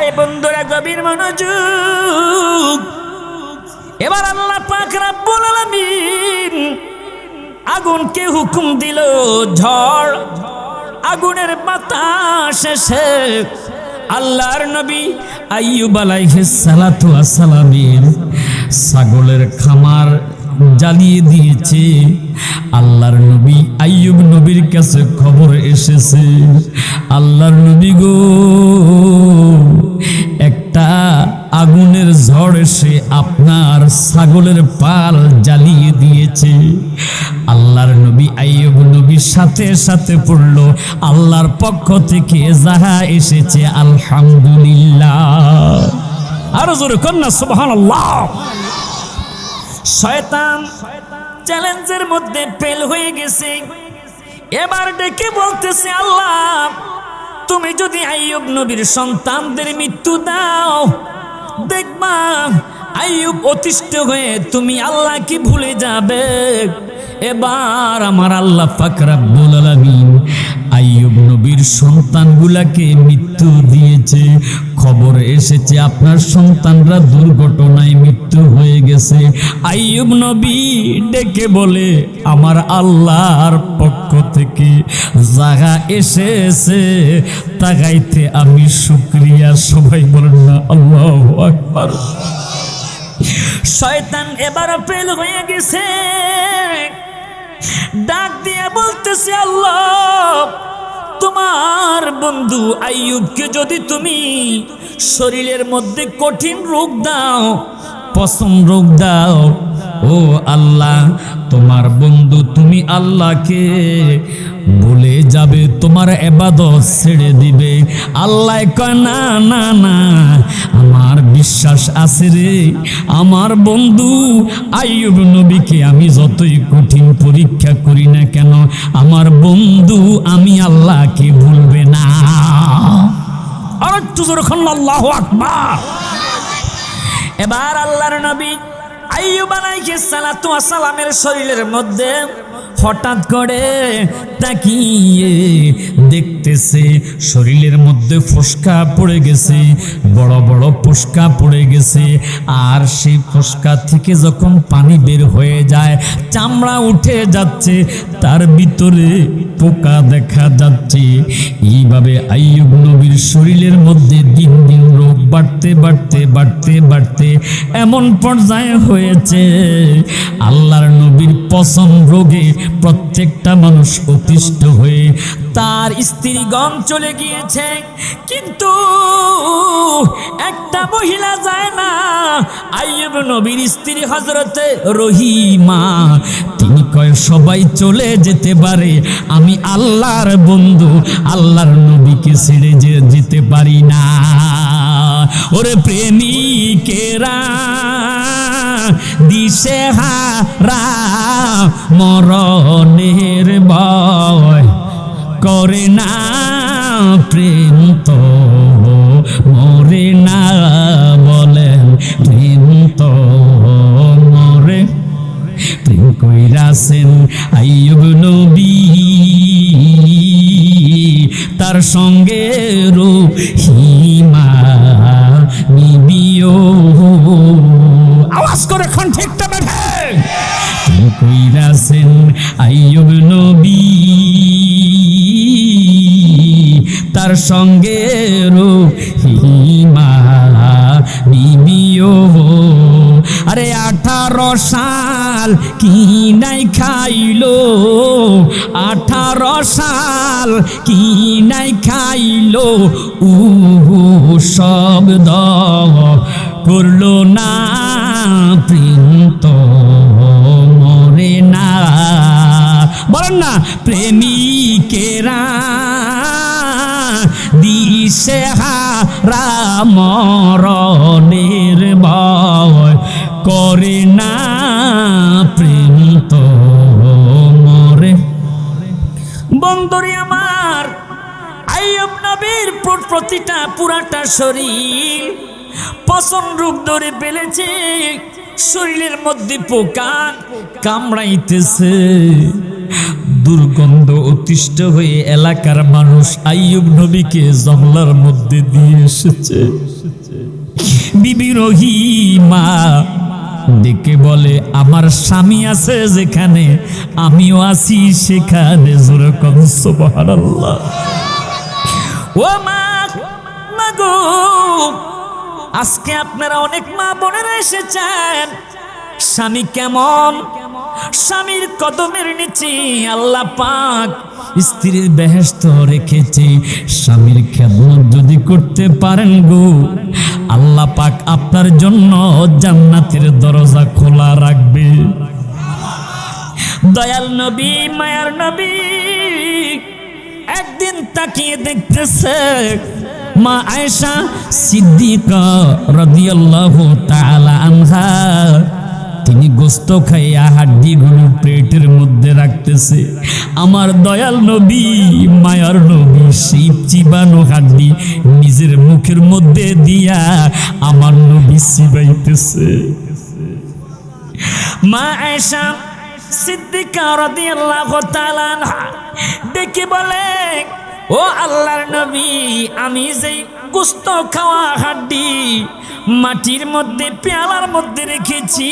এই বন্ধুরা গভীর মনোযোগ। এবার আল্লাহ পাক রব্বুল আলামিন আগুনকে হুকুম দিল, ঝড় আগুনের বাতাস এসে আল্লাহর নবী আইয়ুব আলাইহিস সালাতু ওয়াস সালামের ছাগলের খামার জ্বালিয়ে দিয়েছে। আল্লাহর নবী আইয়ুব নবীর কাছে খবর এসেছে, আল্লাহর নবী গো, একটা আগুনের ঝড় এসে আপনার ছাগলের পাল জ্বালিয়ে দিয়েছে। আল্লাহর নবী আইয়ুব নবীর সাথে সাথে পড়ল, আল্লাহর পক্ষ থেকে যাহা এসেছে আলহামদুলিল্লাহ। আরো জোরে কন্যা সুবহানাল্লাহ। শয়তান চ্যালেঞ্জের মধ্যে ফেল হয়ে গেছে। এবার ডেকে বলতেছে, আল্লাহ তুমি যদি আইয়ুব নবীর সন্তানদের মৃত্যু দাও, দেখবা আইয়ুব অতিষ্ঠ হয়ে তুমি আল্লাহকে ভুলে যাবে। এবার আমার আল্লাহ পাক রব্বুল আলামিন আইয়ুব নবীর সন্তানগুলাকে মৃত্যু দিয়েছে। খবর এসেছে আপনার সন্তানরা দুর্ঘটনায় মৃত্যু হয়ে গেছে। আইয়ুব নবী ডেকে বলে, আমার আল্লাহর পক্ষ থেকে যাহা এসেছে তাগাইতে আমি শুকরিয়া। সবাই বলেন না আল্লাহু আকবার। শয়তান এবার ফেল হয়ে গেছে, ডাক দিয়ে বলতেছে, আল্লাহ তোমার বন্ধু আইয়ুবকে যদি তুমি শরীরের মধ্যে কঠিন রোগ দাও, পশম রোগ দাও, ও আল্লাহ তোমার বন্ধু তুমি আল্লাহকে ভুলে যাবে, তোমার ইবাদত ছেড়ে দিবে। আল্লাহ কয়, না না না, আমার বিশ্বাস আছে রে, আমার বন্ধু আইয়ুব নবীকে আমি যতই কঠিন পরীক্ষা করি না কেন, আমার বন্ধু আমি আল্লাহকে ভুলবে না। আর যখন আল্লাহু আকবার। এবার আল্লাহর নবী আইয়ুব আলাইহিস সালাতু ওয়াস সালামের শরীরের মধ্যে হঠাৎ করে তাকিয়ে দেখতেছে শরীরের মধ্যে ফোসকা পড়ে গেছে, বড় বড় ফোসকা পড়ে গেছে। আর সেই ফোসকা থেকে যখন পানি বের হয়ে যায়, চামড়া উঠে যাচ্ছে, তার ভিতরে পোকা দেখা যাচ্ছে। এইভাবে আইয়ুব নবীর শরীরের মধ্যে দিন দিন রোগ বাড়তে বাড়তে বাড়তে বাড়তে এমন পর্যায়ে হয়েছে আল্লাহর নবীর পশম রোগে প্রত্যেকটা মানুষ অতিষ্ঠ হয়ে তার স্ত্রীগণ চলে গিয়েছে, কিন্তু একটা মহিলা যায় না। আইয়ুব নবীর স্ত্রী হযরতে রহিমা, তিনি কয় সবাই চলে যেতে পারে, আমি আল্লাহর বন্ধু আল্লাহর নবীকে ছেড়ে যেতে পারি না। ওরে প্রেমিকেরা দিশেহারা মরণের ভয় করে না, প্রেম তো মরে না, বলেন প্রেম তো মরে। প্রেম কইরাছেন আইয়ুব নবী, তার সঙ্গে রহিমা নিবিও। আওয়াজ করে এখন ঠিকটা বেঠে। প্রেম কইরাছেন আইয়ুব নবী, তার সঙ্গে রহিমা নিবিও। আরে 18 সাল কি নাই খাইলো, 18 সাল কি নাই খাইলো, শব্দ করলো না, প্রেম তো মরে না। বলেন না, প্রেমিকেরা দিশেহারা মরণের ভয় করে না, প্রেম তো মরে। বন্ধুরে আমার, আইয়ুব নবীর প্রতিটা পুরাটা শরীর পশম রোগ ধরে ফেলেছে, শরীরের মধ্যে পোকা কামড়াইতেছে। দুর্গন্ধ অতিষ্ঠ হয়ে এলাকার মানুষ আইয়ুব নবীকে জঙ্গলার মধ্যে দিয়ে এসেছে। বিবি রহিমা ডেকে বলে, আমার স্বামী আছে যেখানে আমিও আছি সেখানে। যেরকম সুবহানাল্লাহ। ও মা, মাগো, আজকে আপনারা অনেক মা বোনেরা এসেছেন। স্বামী কেমন? স্বামীর কদমের নিচে আল্লাহ পাক স্ত্রীর বেহেশত রেখেছে। স্বামীর খেদমত যদি করতে পারেন গো, আল্লাহ পাক আপনার জন্য জান্নাতের দরজা খোলা রাখবে। দয়াল নবী, মায়ার নবী একদিন তাকিয়ে দেখতেছে মা আয়েশা সিদ্দিকা রাদিয়াল্লাহু তাআলা আনহা। তিনি গোস্ত খাইয়া হাড্ডিগুলো পেটের মধ্যে রাখতেছে। আমার দয়াল নবী, মায়ার নবী সেই চিবানো হাড্ডি নিজের মুখের মধ্যে দিয়া আমার নবী চিবাইতেছে। মা আয়েশা সিদ্দিকা রাদিয়াল্লাহু তাআলা আনহা ডেকে বলে, ও আল্লাহর নবী, আমি যেই গোস্ত খাওয়া হাড্ডি মাটির মধ্যে পেয়ালার মধ্যে রেখেছি,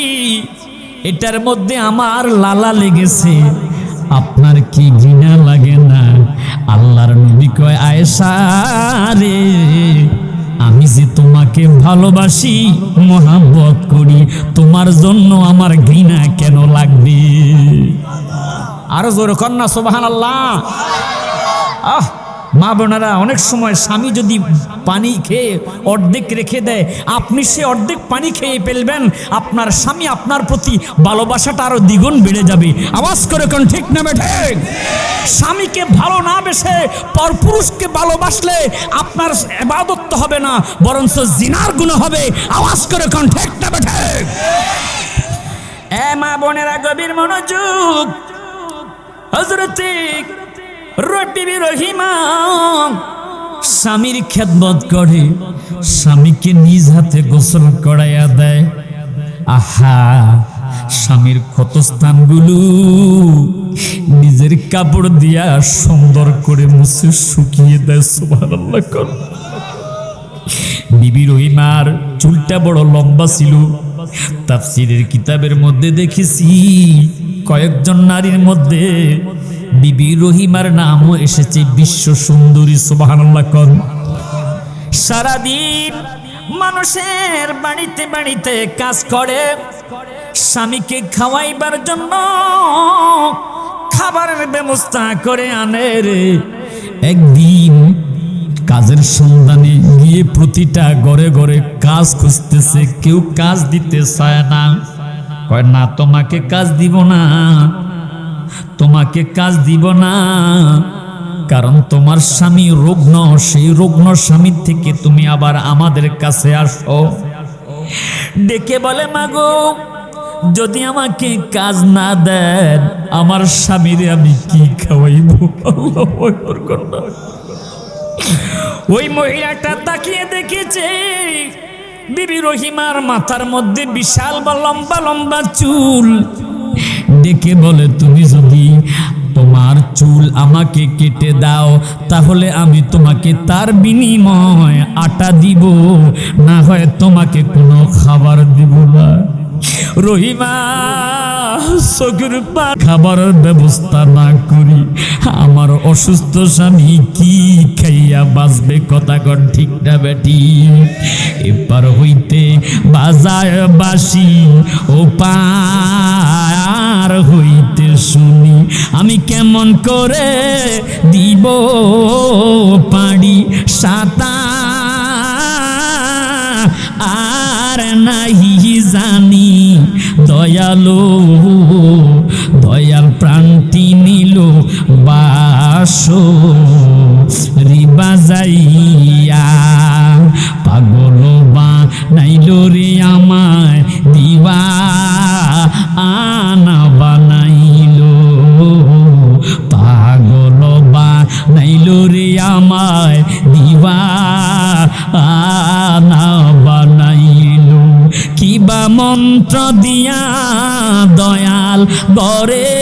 এটার মধ্যে আমার লালা লেগেছে, আপনার কি ঘৃণা লাগে না? আল্লাহর নবী কয়, আয়েশা রে, আমি যে তোমাকে ভালোবাসি, মোহাব্বত করি, তোমার জন্য আমার ঘৃণা কেন লাগবে? আরো জোরে কন্যা সুবহানাল্লাহ। মা বোনেরা, অনেক সময় স্বামী যদি পানি খেয়ে অর্ধেক রেখে দেয়, আপনি সে অর্ধেক পানি খেয়ে ফেলবেন, আপনার স্বামী আপনার প্রতি ভালোবাসাটা আরো দ্বিগুণ বেড়ে যাবে। আওয়াজ করে কোন ঠিক না বেঠিক? স্বামীকে ভালো না বেসে পরপুরুষকে ভালোবাসলে আপনার ইবাদত তো হবে না, বরঞ্চ জিনার গুনাহ হবে। আওয়াজ করে কোন ঠিক না বেঠিক? এ মা বোনেরা, গভীর মনোযোগ। হযরত বিবি রহিমা স্বামীর খেদমত করে, স্বামীকে নিজ হাতে গোসল করাইয়া দেয়। আহা, স্বামীর ক্ষতস্থানগুলো নিজের কাপড় দিয়া সুন্দর করে মুছে শুকিয়ে দেয়। সুবহানাল্লাহ। বিবি রহিমার চুলটা বড় লম্বা ছিল। তাফসীরের কিতাবের মধ্যে দেখেছি কয়েকজন নারীর মধ্যে বিবি রহিমার নামও এসেছে বিশ্ব সুন্দরী। সুবহানাল্লাহ। সারাদিন মানুষের বাড়িতে বাড়িতে কাজ করে, স্বামীকে খাওয়াইবার জন্য খাবারের ব্যবস্থা করে আনে রে। একদিন কাজের সন্ধানে গিয়ে প্রতিটা ঘরে ঘরে কাজ খুঁজতেছে, কেউ কাজ দিতে চায় না। কয়, না, তোমাকে কাজ দিব না, তোমাকে কাজ দিব না, কারণ তোমার স্বামী রুগ্ন, সেই রুগ্ন স্বামীর থেকে তুমি আবার আমাদের কাছে আসো। ডেকে বলে, মাগো, যদি আমাকে কাজ না দেন, আমার স্বামীরে আমি কি খাওয়াইব? ওই মহিলাটা তাকিয়ে দেখেছে বিবি রহিমার মাথার মধ্যে বিশাল বা লম্বা লম্বা চুল। ডেকে বলে, তুমি যদি তোমার চুল আমাকে কেটে দাও, তাহলে আমি তোমাকে তার বিনিময় আটা দিব, না হয় তোমাকে কোনো খাবার দিব না। রহিমা চোখের পা খাবারের ব্যবস্থা না করি আমার অসুস্থ স্বামী কি খাইয়া বাঁচবে? কথা কর ঠিক না বেটি? এপার হইতে বাজায় বাসি, ও পার হইতে শুনি, আমি কেমন করে দিব পাড়ি সাঁতার আর নাহি জানি। দয়ালো দয়াল প্রাণটি নিল বাসো রিবা যাইয়া, পাগল বা নাইল রে আমায় দিবা আনা বানাইল, পাগল বা নাইল রে আমায় দিবা আনা বানাইল। কিবা মন্ত্র দিয়া দয়াল গরে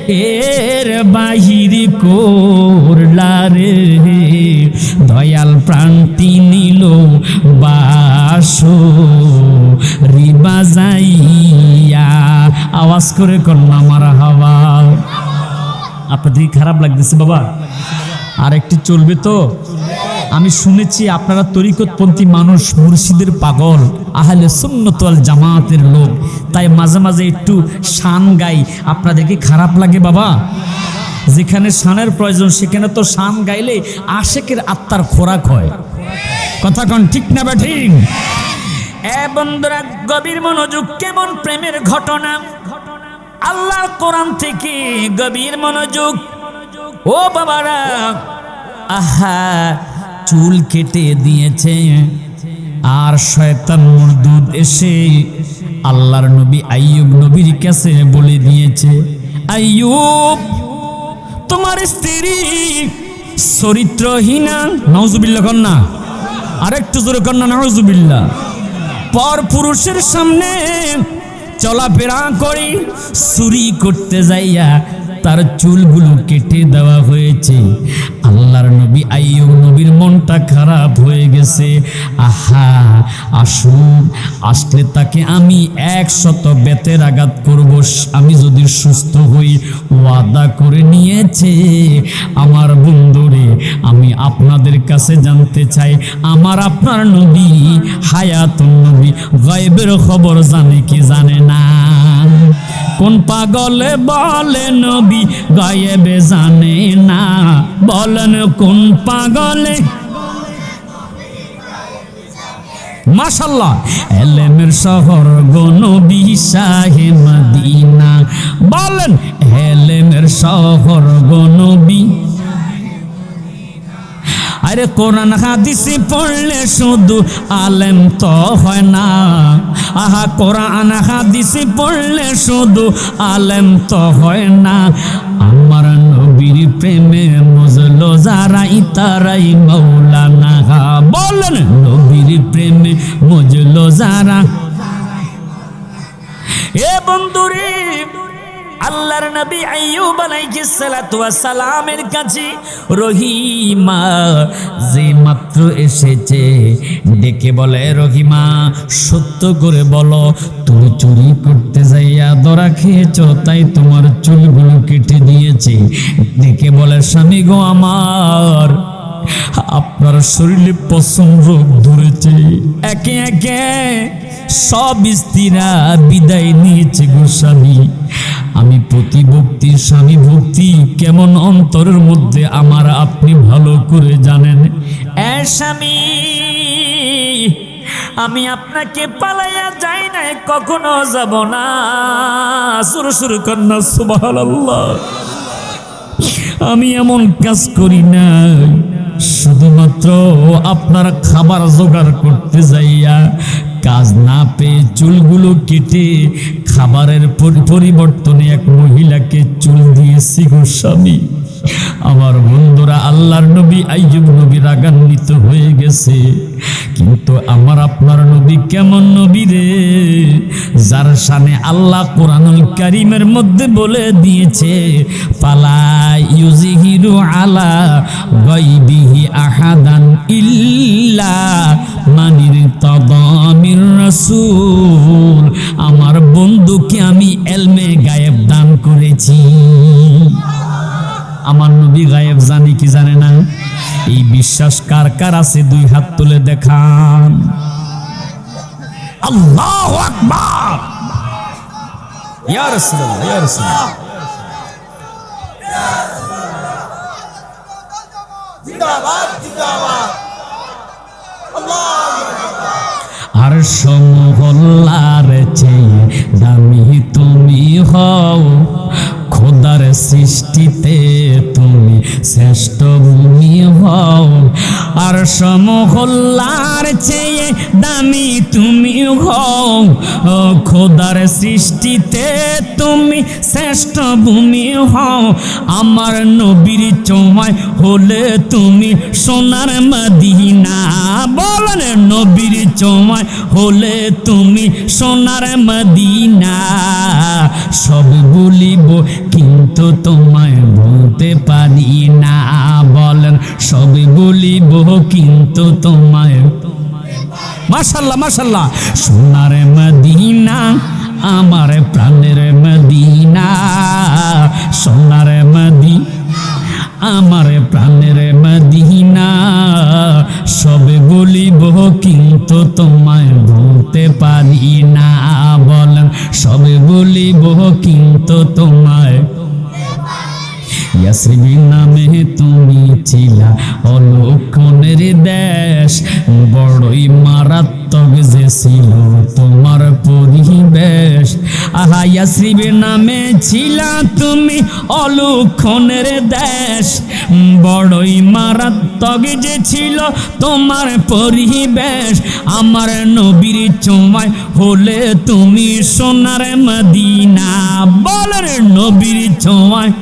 এর বাহির করলা রে, দয়াল প্রান্তি নিল বাসো রিবা যাইয়া। আওয়াজ করে কন্যা মারা হাওয়া। আপনাদের খারাপ লাগতেছে বাবা? আর একটি চলবে তো? আমি শুনেছি আপনারা তরিকতপন্থী মানুষ, মুর্শিদের পাগল, আহলে সুন্নাত ওয়াল জামাতের লোক, তাই মাঝে মাঝে একটু শান গাই। আপনাদেরকে খারাপ লাগে বাবা? যেখানে শানের প্রয়োজন সেখানে তো শান গাইলে আশেকের আত্মার খোরাক হয়। কথা কন ঠিক না ঠিক? বন্ধুরা গভীর মনোযোগ। কেমন প্রেমের ঘটনা! আল্লাহর কোরআন থেকে গভীর মনোযোগ। ও বাবারা, আহা, চুল কেটে দিয়েছে আর শয়তান মুরদুদ এসে আল্লাহর নবী আইয়ুব নবীর কাছে বলে দিয়েছে, আইয়ুব তোমার স্ত্রী চরিত্রহীনা। নাউজুবিল্লাহ কন্যা, আরেকটু জোরে কন্যা নাউজুবিল্লাহ। পর পুরুষের সামনে চলাফেরা করে চুরি করতে যাইয়া তার চুলগুলো কেটে দেওয়া হয়েছে। আল্লাহর নবী আইয়ুব নবীর মনটা খারাপ হয়ে গেছে। আহা, আসুন, আসলে তাকে আমি 100 বেতের আঘাত করব আমি যদি সুস্থ হই। ওয়াদা করে নিয়েছে। আমার বন্ধুরে, আমি আপনাদের কাছে জানতে চাই, আমার আপনার নবী হায়াতুন নবী গায়বের খবর জানে কি জানে না? কোন পাগলে বলে নবী গায়েবে জানে না? বলেন কোন পাগলে? মাশাআল্লাহ। এলেমের শহর গো নবী শাহে মদিনা। বলেন এলেমের শহর গো নবী। আরে কোরআন হাদিস পড়লে শুধু আলেম তো হয় না। আহা, কোরআন হাদিস পড়লে শুধু আলেম তো হয় না। আমার নবীর প্রেমে মজলো যারাই তারাই মাওলানা। বলেন নবীর প্রেমে মজলো যারা। এ বন্ধুরে, আল্লাহর নবী আইয়ুব আলাইহিস সালাতু ওয়াস সালামের কাছে রহিমা যে মাত্র এসেছে ডেকে বলে, রহিমা সত্য করে বলো, তুমি চুরি করতে যাইয়া ধরা খেয়েছো, তাই তোমার চুলগুলো কেটে দিয়েছে। ডেকে বলে, স্বামী গো আমার, আপনার শরীরে পশম রোগ ধরেছে। একে একে সব স্ত্রীরা বিদায় নিয়েছে গো স্বামী। আমি প্রতিভক্তি, স্বামী ভক্তি কেমন অন্তরের মধ্যে আমার আপনি ভালো করে জানেন। স্বামী, আমি আপনাকে পালাইয়া যাই না, কখনো যাব না। সুর সুর কন্যা সুবহানাল্লাহ। আমি এমন কাজ করি না, শুধুমাত্র আপনার খাবার জোগাড় করতে যাইয়া কাজ না পেয়ে চুলগুলো কেটে খাবারের পরিবর্তনে এক মহিলাকে চুল দিয়েছি গো স্বামী। আমার বন্ধুরা, আল্লাহর নবী আইয়ুব নবী রাগান্বিত হয়ে গেছে। কিন্তু আমার আপনার নবী কেমন নবী রে, যার শানে আল্লাহ কোরআনুল কারীমের মধ্যে বলে দিয়েছে, ফালা ইউযহিরু আলা গায়বিহি আহাদান ইল্লা মানির তাদামির রাসূল। আমার বন্ধুকে আমি এলমে গায়েব দান করেছি। আমার নবী গায়েব জানে কি জানে না? এই বিশ্বাস কার কার আছে? 2 হাত তুলে দেখান। আল্লাহু আকবার। ইয়া রাসূলুল্লাহ, ইয়া রাসূলুল্লাহ। জিন্দাবাদ, জিন্দাবাদ। আল্লাহু আকবার। আর সমহল্লার চেয়ে দামি তুমি হও, খোদার সৃষ্টিতে তুমি শ্রেষ্ঠ ভূমি হও। আর সমহল্লার চেয়ে দামি তুমি হও, খোদার সৃষ্টিতে তুমি শ্রেষ্ঠ ভূমি হও। আমার নবীর চৌমায় হলে তুমি সোনার মদিনা। বলেন নবীর সময় হলে তুমি সোনার মদিনা। সব ভুলিব কিন্তু তোমায় ভুলতে পারি না। বলেন সব ভুলিব কিন্তু তোমায়। মাশাআল্লাহ মাশাআল্লাহ। সোনার মদিনা আমার প্রাণের মদিনা, সোনার মদিনা আমার প্রাণের মদিনা। সবে বলিব কিন্তু তোমায় ভুলতে পারি না। বলেন সবে বলিব কিন্তু তোমায়। ইয়াসরিব নামে তুমি ছিলা অলক্ষণের দেশ, বড়ই মারাত্মক যে ছিল তোমার পরিবেশ। আহা ইয়াসরিব নামে ছিলা তুমি অলক্ষণের দেশ, বড়ই মারাত্মক যে ছিল তোমার পরিবেশ। আমার নবীর ছোঁয়ায় হলে তুমি সোনার মদিনা। বলেন নবীর ছোঁয়ায়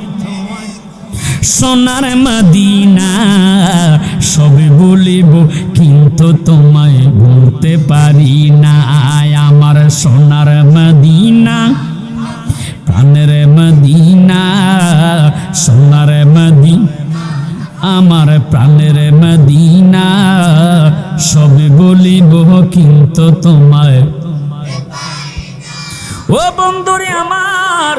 সোনার মদিনা। সবে বলিব কিন্তু তোমায় ভুলতে পারি না। আমার সোনার মদিনা প্রাণের মদিনা, সোনার মদিনা আমার প্রাণের মদিনা। সবে বলিব কিন্তু তোমায়। ও বন্ধুরে আমার,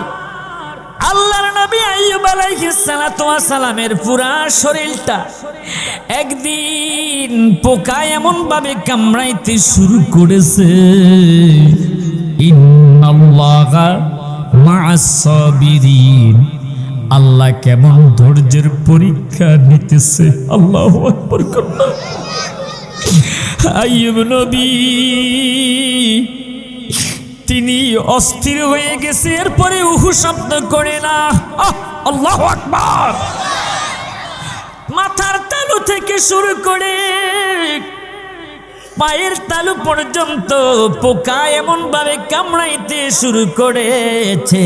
আল্লাহর নবী আইয়ুব আলাইহিস সালাতু ওয়াস সালামের পুরা শরীরটা একদিন পোকা এমন ভাবে কামড়াইতে শুরু করেছে। ইন্নাল্লাহা মা'আস সাবিরিন, আল্লাহ কেমন ধৈর্যের পরীক্ষা নিতেছে। আল্লাহু আকবার। আইয়ুব নবী তিনি অস্থির হয়ে গেছে, এরপরে উহু শব্দ করে না। আল্লাহু আকবার। মাথার তালু থেকে শুরু করে পায়ের তালু পর্যন্ত পোকা এমন ভাবে কামড়াইতে শুরু করেছে,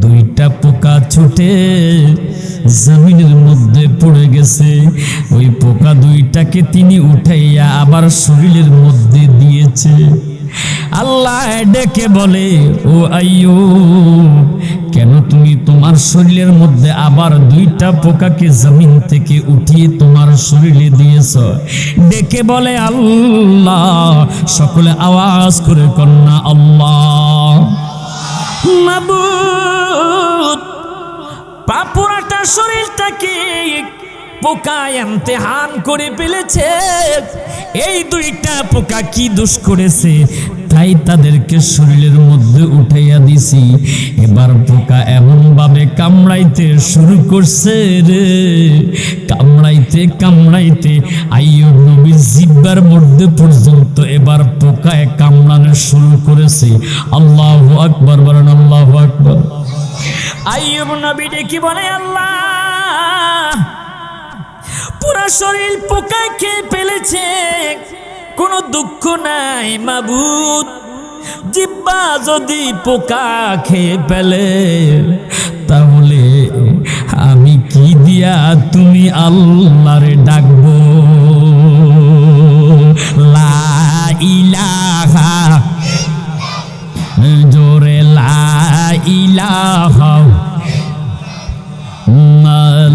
দুইটা পোকা ছুটে জমিনের মধ্যে পড়ে গেছে। ওই পোকা দুইটাকে তিনি উঠাইয়া আবার শরীরের মধ্যে দিয়েছে। আল্লাহ ডেকে বলে, ও আইয়ুব, কেন তুমি তোমার শরীরের মধ্যে আবার দুইটা পোকাকে জমিন থেকে উঠিয়ে তোমার শরীরে দিয়েছ? ডেকে বলে আল্লাহ। সকলে আওয়াজ করে কন্যা আল্লাহ। মাবুদ, পুরাটা শরীরটাকে পোকা ইমতিহান করে ফেলেছে। এই দুইটা পোকা কি দোষ করেছে তাই তাদেরকে শরীরের মধ্যে উঠাইয়া দিছি। এবার পোকা এমন ভাবে কামড়াইতে শুরু করছে রে, কামড়াইতে কামড়াইতে আইয়ুব নবীর জিহ্বার মধ্যে পর্যন্ত এবার পোকায় কামড়ানো শুরু করেছে। আল্লাহু আকবার বলেন, আল্লাহু আকবার। আইয়ুব নবী ডেকে বলে, আল্লাহ, পুরা শরীর পোকা খেয়ে ফেলেছে, কোনো দুঃখ নাই মাবুদ। জিহ্বা যদি পোকা খেয়ে ফেলে তাহলে আমি কি দিয়া তুমি আল্লাহরে ডাকবো? লা ইলাহা, জোরে লা ইলাহা,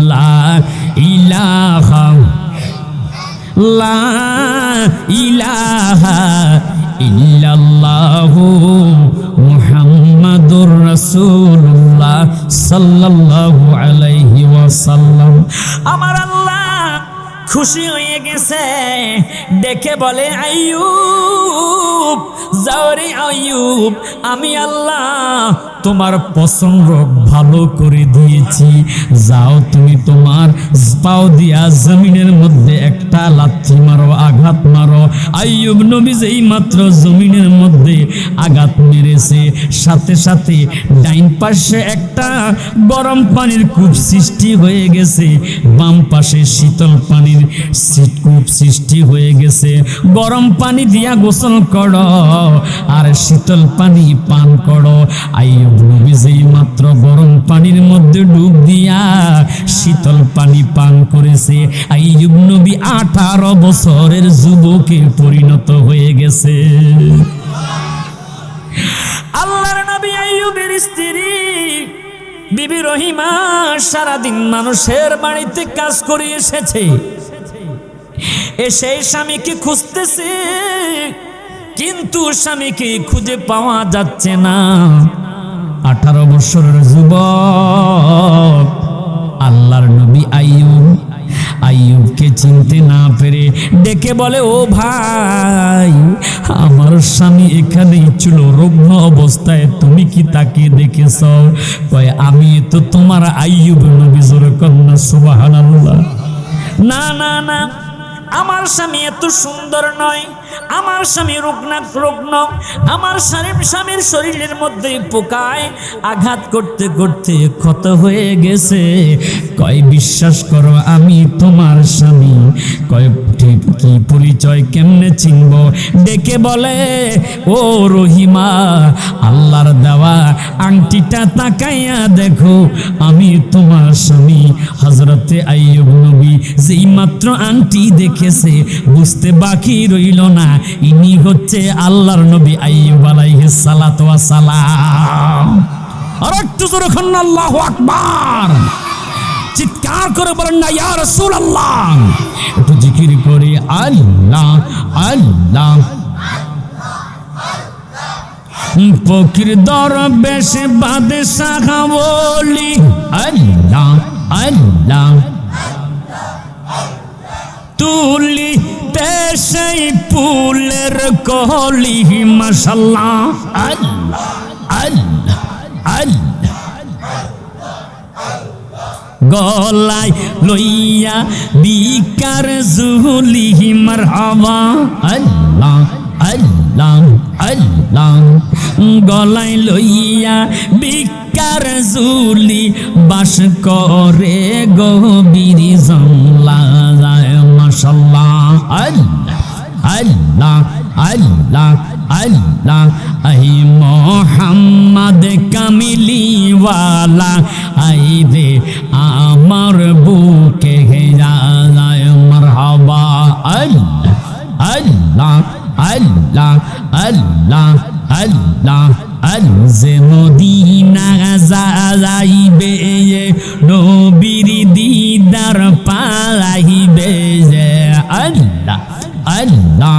লা ইলাহা, লা ইলাহা ইল্লাল্লাহু মুহাম্মাদুর রাসূলুল্লাহ সাল্লাল্লাহু আলাইহি ওয়াসাল্লাম। আমার আল্লাহ খুশি হয়ে গেছে, ডেকে বলে, আইয়ুব যাও রে আইয়ুব, আমি আল্লাহ তোমার পছন্দ ভালো করে দিয়েছি। যাও তুমি তোমার পাও দিয়া জমিনের মধ্যে একটা লাথি মারো, আঘাত মারো। আইয়ুব নবী যেই মাত্র জমিনের মধ্যে আঘাত মেরেছে, সাথে সাথে ডাইন পাশে একটা গরম পানির কূপ সৃষ্টি হয়ে গেছে, বাম পাশে শীতল পানির কূপ সৃষ্টি হয়ে গেছে। গরম পানি দিয়া গোসল করো আর শীতল পানি পান করো। আইয়ুব নবী যেই মাত্র গরম পানির মধ্যে ডুব দিয়া শীতল পানি পান করেছে, আইয়ুব নবী 18 বছরের যুবকে পরিণত হয়ে গেছে। আল্লাহর নবী আইয়ুবের স্ত্রী বিবি রহিমা সারাদিন মানুষের বাড়িতে কাজ করে এসেছে, এসে স্বামীকে খুঁজতেছে, কিন্তু স্বামীকে খুঁজে পাওয়া যাচ্ছে না। 18 বছরের যুবক আল্লাহর নবী আইয়ুবকে চিনতে না পেরে ডেকে বলে, ও ভাই, আমার স্বামী এখানেই ছিল রুগ্ন অবস্থায়, তুমি কি তাকে দেখেছ? কয়, আমি তো তোমার আইয়ুব নবী। জোরে কন্যা সুবহানাল্লাহ। না না না, আমার স্বামী এত সুন্দর নয়, আমার স্বামী রুগ্ন, আমার স্বামীর শরীরের মধ্যে পোকায় আঘাত করতে করতে ক্ষত হয়ে গেছে। কয়, বিশ্বাস করো আমি তোমার স্বামী। কয়, কি পরিচয়, কেমনে চিনব? ডেকে বলে, ও রহিমা, আল্লাহর দেওয়া আংটিটা তাকাইয়া দেখো, আমি তোমার স্বামী হযরতে আইয়ুব নবী। যেই মাত্র আংটি দেখেছে, বুঝতে বাকি রইল না, ইনি হচ্ছে আল্লাহর নবী আইয়ুব আলাইহিস সালাতু ওয়াস সালাম। আর একটু জোরে বলুন আল্লাহু আকবার। চিৎকার করে বলেন না ইয়া রাসূলুল্লাহ। একটু জিকির করে আল্লাহ আল্লাহ। ফকির দরবেশ বাদশাহ বলি আল্লাহ আল্লাহ। তুলি সেই ফুলের কলি মাশাআল্লাহ আল্লাহ আল্লাহ আল্লাহ। গলায় লইয়া বিকার জুলি মারহাবা আল্লাহ আল্লাহ আল্লাহ। গলায় লইয়া বিকার জুলি বাস করে গভীর জংলা মাশাআল্লাহ আল্লাহ আল্লাহ আল্লাহ আল্লাহ। আই মোহাম্মদ কামিলিওয়ালা, আই রে আমার বুকে যায় মারহাবা আল্লাহ আল্লাহ আল্লাহ আল্লাহ আল্লাহ। আলজে মদিনা যাইবে, নবীর দিদার পাইবে। আল্লাহ আল্লাহ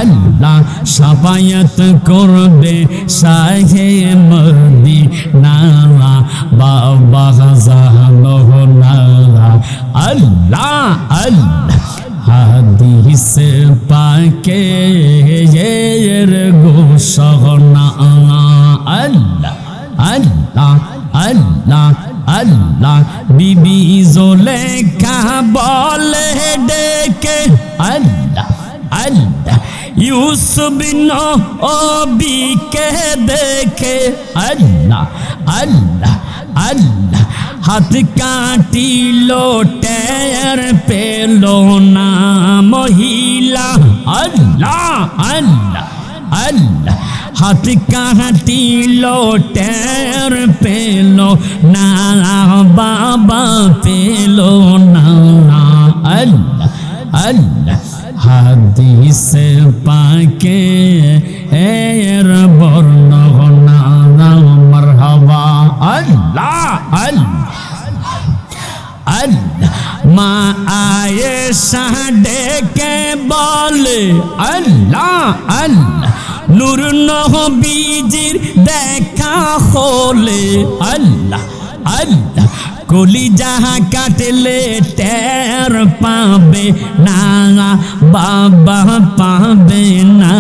আল্লাহ। শাফায়াত করবে শাহে মদিনা, বাবা জাহানা। আল্লাহ আল্লাহ। হাদিস পাকে এর ঘোষণা আল্লাহ আল্লাহ আল্লাহ আল্লাহ। বিবি জুলেখা বলে ডেকে আল্লাহ আল্লাহ। ইউসুফ নবীকে দেখে আল্লাহ আল্লাহ আল্লাহ। হাত কাটিল টের পেল না মহিলা আল্লাহ আল্লাহ আল্লাহ। হাত কাটিল টের পেল না, বাবা পেল না আল্লাহ আল্লাহ। হাদিস পাকে এর বর্ণনা মারহাবা আল্লাহ আল্লাহ আল্লাহ। মা আয়েশা ডেকে বলে আল্লাহ আল্লাহ। নূর নবীজির দেখা হলে আল্লাহ আল্লাহ। কলিজা কাটলে টের পাবে না, বাবা পাবে না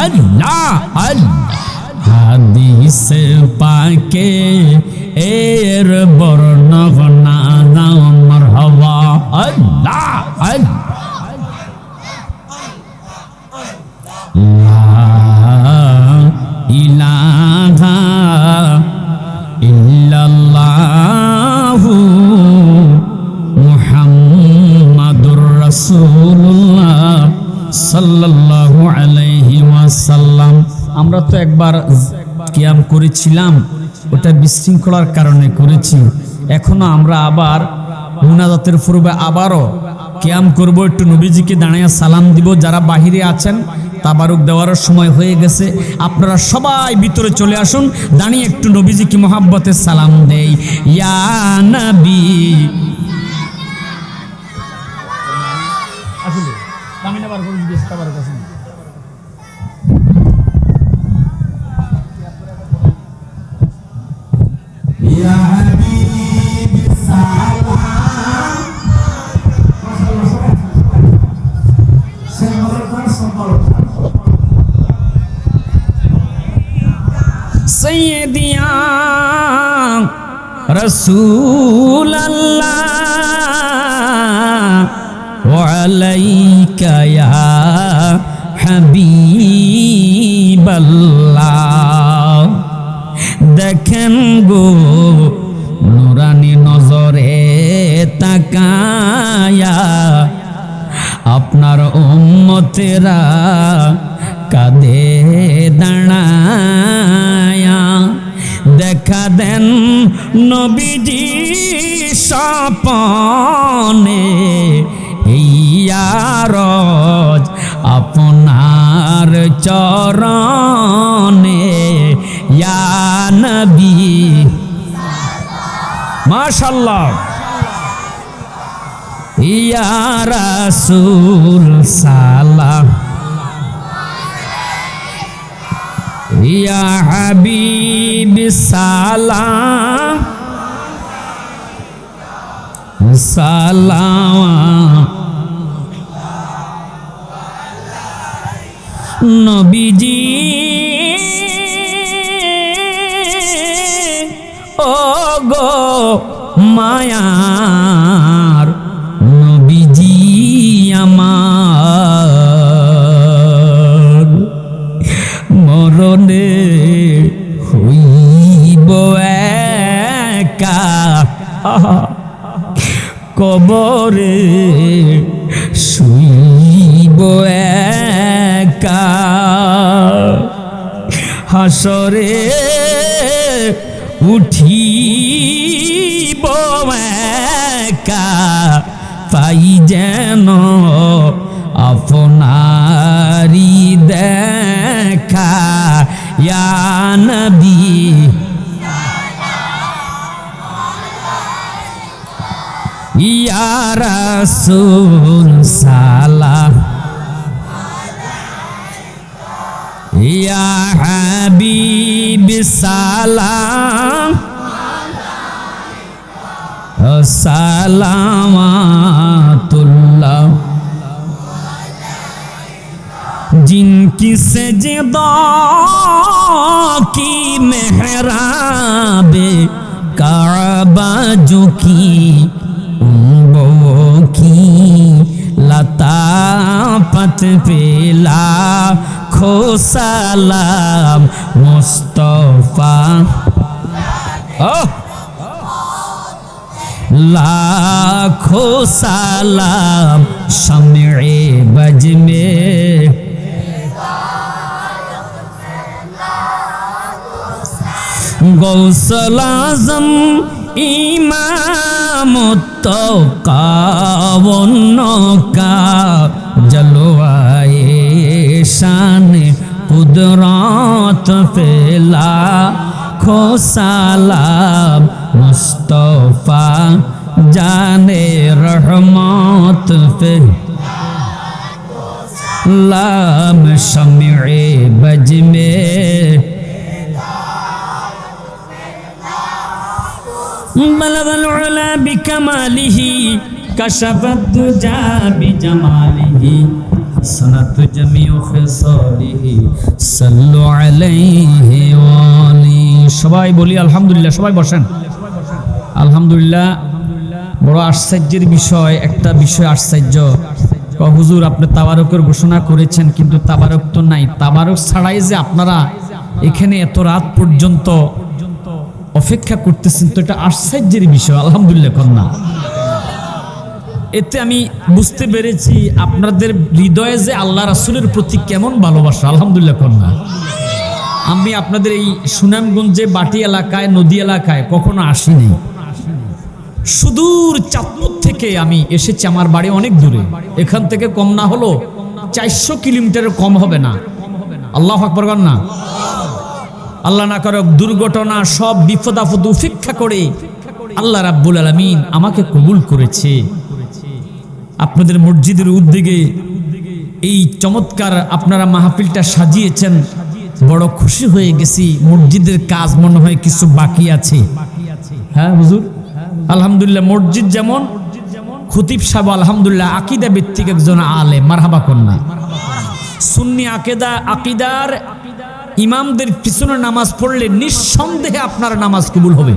আল্লাহ আল্লাহ। হাদিস পাকে এর বর্ণনা মারহাবা আল্লাহ আল্লাহ। লা ইলাহা ইল্লাল্লাহু মুহাম্মাদুর রাসূলুল্লাহ সাল্লাল্লাহু আলাইহি ওয়াসাল্লাম। আমরা তো একবার কিয়াম করেছিলাম, ওটা বিশৃঙ্খলার কারণে করেছি। এখনো আমরা আবার মুনাজাতের পূর্বে আবারও কিয়াম করব, একটু নবীজিকে দাঁড়াইয়া সালাম দিব। যারা বাহিরে আছেন তাবারুক দেওয়ার সময় হয়ে গেছে, আপনারা সবাই ভিতরে চলে আসুন, দাঁড়িয়ে একটু নবীজিকে মোহাব্বতে সালাম দেই। ইয়া নবী আসলে আমি আবার বলি যে তাবারুক আছে ইয়া হাবিবি সালাম सैयदिया रसूल अल्लाह वअलैका या हबीब अल्लाह। देखें गो नुरानी नजरे ताकाया আপনার উম্মতেরা কাঁদে দাঁড়ায়া, দেখা দেন নবীজি স্বপনে ইয়ারজ আপনার চরণে ইয়া নবী। মাশাআল্লাহ। ইয়া রাসূল সালাম, ইয়া হাবিব সালাম সালাম। নবীজি ও গো মায়ার নবীজি আমার, মরণে হইব একা কবরে শুইব একা, হাসরে উঠিব একা, পাই যেন আপনারি দেখা ইয়া নবী। ইয়া রাসূল সালাম, ইয়া হাবিব সালাম सलामतुल्लाह। जिनकी सजदा की मेहराबे काबा जो की उम्बो की लताफत पे लाखो सलाम मुस्तफा। लाखों सलाम शम्ए बज में गौसल आज़म इमाम तौक़ावन्नो का जलवाए शान कुदरत पे लाखों सलाम मुस्तफा जाने रहमत पे लाम शम्ए बज में बलगल उला बिकमालिही कशफत दुजा बिजमालिही सनत जमीउ खिसालिही सल्लु अलैहि वाली। সবাই বলি আলহামদুলিল্লাহ। সবাই বসেন। আলহামদুলিল্লাহ। বড় আশ্চর্যের বিষয়, একটা বিষয় আশ্চর্য। হুজুর আপনি তাবারকের ঘোষণা করেছেন, কিন্তু তাবারক তো নাই। তাবারক ছাড়াই যে আপনারা এখানে এত রাত পর্যন্ত অপেক্ষা করতেছেন, তো এটা আশ্চর্যের বিষয়। আলহামদুলিল্লাহ কন্যা, এতে আমি বুঝতে পেরেছি আপনাদের হৃদয়ে যে আল্লাহ রাসূলের প্রতি কেমন ভালোবাসা। আলহামদুলিল্লাহ কন্যা, আমি আপনাদের এই সুনামগঞ্জে বাটি এলাকায়, নদী এলাকায় কখনো আসিনি। সুদূর চাঁদপুর থেকে থেকে আমি এসেছি, আমার বাড়ি অনেক দূরে, এখান থেকে কম না হলো 400 কিলোমিটারের কম হবে না। আল্লাহু আকবার বলেন না। আল্লাহ না করুক দুর্ঘটনা, সব বিপদ আপদ উপেক্ষা করে আল্লাহ রাব্বুল আলামিন আমাকে কবুল করেছে। আপনাদের মসজিদের উদ্যোগে এই চমৎকার আপনারা মাহফিলটা সাজিয়েছেন, বড় খুশি হয়ে গেছি। মসজিদের কাজ মনে হয় কিছু বাকি আছে। হ্যাঁ হুজুর, আলহামদুলিল্লাহ। মসজিদ যেমন, খতিব সাহেব আলহামদুলিল্লাহ আকীদা ভিত্তিক একজন আলেম, মারহাবা কন্যা। সুন্নি আকীদার ইমামদের পিছনে নামাজ পড়লে নিঃসন্দেহে আপনার নামাজ কবুল হবে,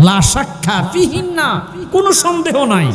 লা শাক্কা ফিহিন্না, কোনো সন্দেহ নাই।